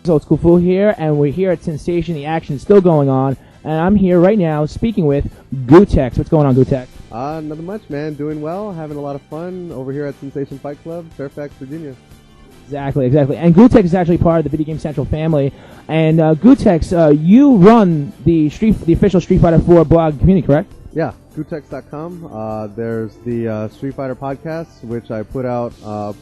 So it's Skool Fool here, and we're here at Sinsation. The action is still going on, and I'm here right now speaking with Gootecks. What's going on, Gootecks? Nothing much, man. Doing well, having a lot of fun over here at Sinsation Fight Club, Fairfax, Virginia. Exactly. And Gootecks is actually part of the Video Game Central family. And Gootecks, you run the official Street Fighter 4 blog community, correct? Yeah, Gootecks.com. There's the Street Fighter podcast, which I put out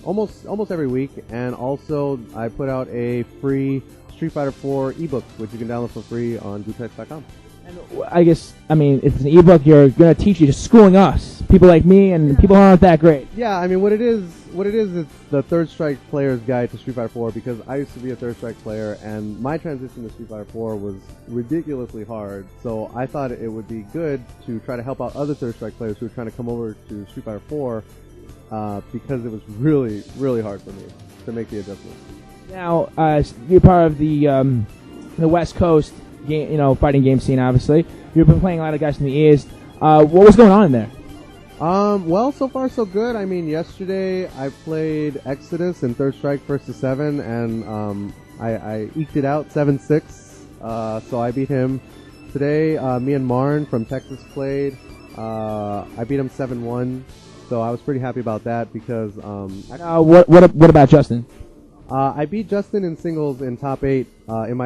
almost every week, and also I put out a free Street Fighter 4 ebook, which you can download for free on Gootecks.com. And I guess, I mean, if it's an ebook, you're going to teach you just schooling us, people like me, and people who aren't that great. Yeah, I mean, what it is, it's the Third Strike player's guide to Street Fighter 4, because I used to be a Third Strike player, and my transition to Street Fighter 4 was ridiculously hard, so I thought it would be good to try to help out other Third Strike players who are trying to come over to Street Fighter 4, because it was really, really hard for me to make the adjustment. Now, you're part of the West Coast game, fighting game scene, obviously. You've been playing a lot of guys from the East. What was going on in there? Well, so far so good. I mean, yesterday I played Exodus in Third Strike 1st to 7, and I eked it out 7-6, so I beat him. Today, me and Marn from Texas played. I beat him 7-1, so I was pretty happy about that because... What about Justin? I beat Justin in singles in top 8, in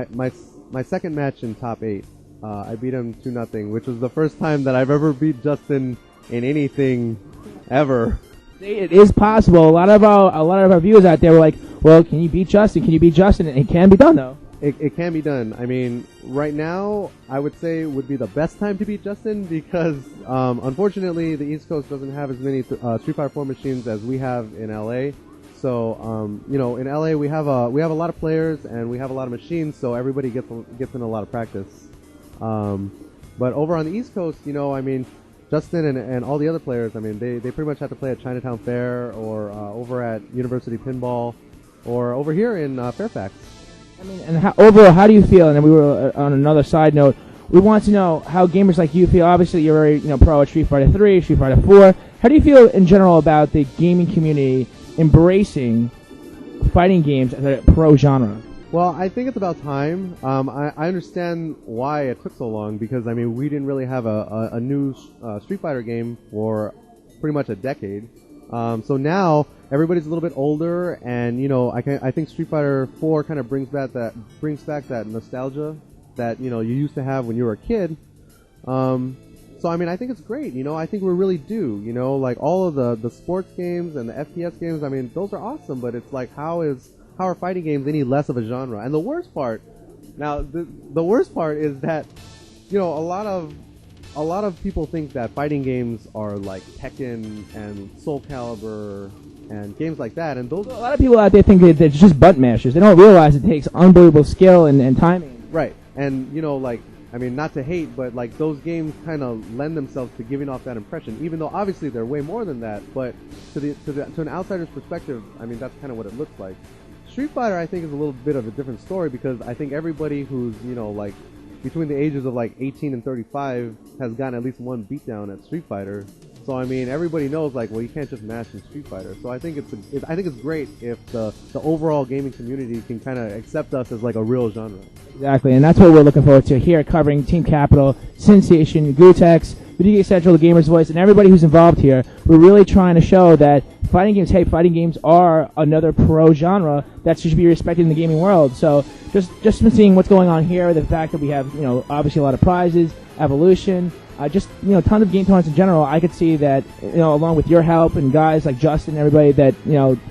my second match in top 8. I beat him 2-0, which was the first time that I've ever beat Justin in anything ever. It is possible. A lot of our viewers out there were like, "Well, can you beat Justin? Can you beat Justin?" And it can be done, though. It can be done. I mean, right now, I would say would be the best time to beat Justin because, unfortunately, the East Coast doesn't have as many Street Fighter 4 machines as we have in LA. So, in LA we have a lot of players and we have a lot of machines, so everybody gets in a lot of practice. But over on the East Coast, I mean, Justin and all the other players, I mean, they pretty much have to play at Chinatown Fair or over at University Pinball or over here in Fairfax. I mean, and overall, how do you feel? And then we were on another side note. We want to know how gamers like you feel. Obviously, you're very pro at Street Fighter 3, Street Fighter 4. How do you feel in general about the gaming community embracing fighting games as a pro genre? Well, I think it's about time. I understand why it took so long because, I mean, we didn't really have a new Street Fighter game for pretty much a decade. So now everybody's a little bit older, and I think Street Fighter 4 kind of brings back that nostalgia that you used to have when you were a kid. So I mean, I think it's great. I think we're really due. Like all of the sports games and the FPS games. I mean, those are awesome, but it's like how are fighting games any less of a genre? And the worst part is that a lot of people think that fighting games are like Tekken and Soul Calibur and games like that, and those. A lot of people out there think that it's just button mashers. They don't realize it takes unbelievable skill and timing. Right, and I mean, not to hate, but like those games kind of lend themselves to giving off that impression, even though obviously they're way more than that. But to an outsider's perspective, I mean, that's kind of what it looks like. Street Fighter, I think, is a little bit of a different story because I think everybody who's like between the ages of like 18 and 35 has gotten at least one beatdown at Street Fighter. So I mean, everybody knows like, well, you can't just mash in Street Fighter. So I think it's great if the overall gaming community can kind of accept us as like a real genre. Exactly, and that's what we're looking forward to here, covering Team Kapital, Sinsation, Gootecks, Video Game Central, The Gamer's Voice, and everybody who's involved here. We're really trying to show that fighting games are another pro genre that should be respected in the gaming world. So just seeing what's going on here, the fact that we have obviously a lot of prizes, evolution. Tons of game tournaments in general. I could see that, along with your help and guys like Justin and everybody, that,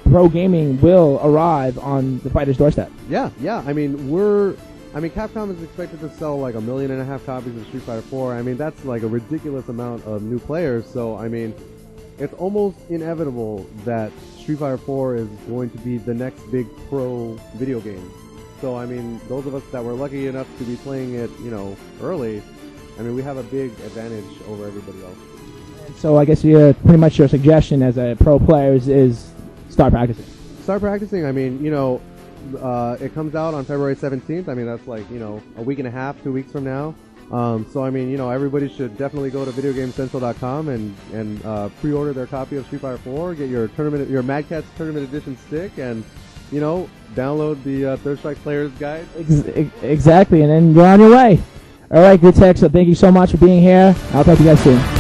pro gaming will arrive on the fighter's doorstep. Yeah. I mean, Capcom is expected to sell like 1.5 million copies of Street Fighter 4. I mean, that's like a ridiculous amount of new players. So, I mean, it's almost inevitable that Street Fighter 4 is going to be the next big pro video game. So, I mean, those of us that were lucky enough to be playing it, early, I mean, we have a big advantage over everybody else. So I guess pretty much your suggestion as a pro player is start practicing. Start practicing. I mean, it comes out on February 17th. I mean, that's like, a week and a half, 2 weeks from now. So, I mean, everybody should definitely go to videogamecentral.com and pre-order their copy of Street Fighter 4, get your Mad Catz Tournament Edition stick, and download the Third Strike Player's Guide. Exactly, and then you're on your way. All right, Gootecks, so thank you so much for being here. I'll talk to you guys soon.